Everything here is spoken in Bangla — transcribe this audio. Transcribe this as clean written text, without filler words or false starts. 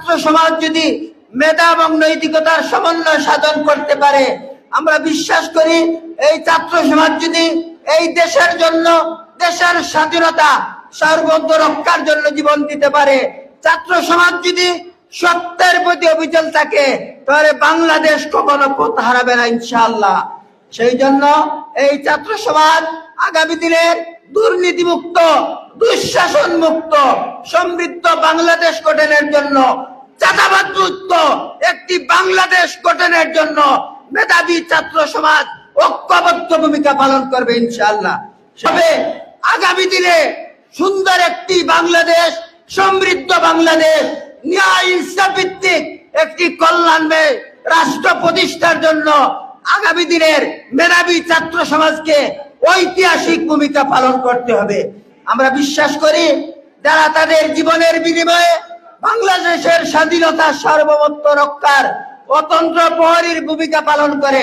ছাত্র সমাজ যদি মেধা এবং নৈতিকতার সমন্বয় সাধন করতে পারে, আমরা বিশ্বাস করি এই ছাত্র সমাজ যদি এই দেশের জন্য, দেশের স্বাধীনতা সার্বভৌমত্ব রক্ষার জন্য জীবন দিতে পারে, ছাত্র সমাজ যদি সত্যের প্রতি অবিচল থাকে, তাহলে বাংলাদেশ কখনো পথ হারাবে না ইনশাআল্লাহ। সেই জন্য এই ছাত্র সমাজ আগামী দিনের দুর্নীতি মুক্ত, দুঃশাসন মুক্ত, সমৃদ্ধ বাংলাদেশ গঠনের জন্য, চাঁদাবাদ মুক্ত একটি বাংলাদেশ গঠনের জন্য মেধাবী ছাত্র সমাজ ঐক্যবদ্ধ ভূমিকা পালন করবে ইনশাআল্লাহ। তবে আগামী দিনে সুন্দর একটি বাংলাদেশ, সমৃদ্ধ বাংলাদেশ, ন্যায় ইনসাফ ভিত্তিক একটি কল্যাণময় রাষ্ট্র প্রতিষ্ঠার জন্য আগামী দিনের মেধাবী ছাত্র সমাজকে ঐতিহাসিক ভূমিকা পালন করতে হবে। আমরা বিশ্বাস করি যারা তাদের জীবনের বিনিময়ে বাংলাদেশের স্বাধীনতা সার্বভৌমত্ব রক্ষার অতন্ত্র প্রহরীর ভূমিকা পালন করে,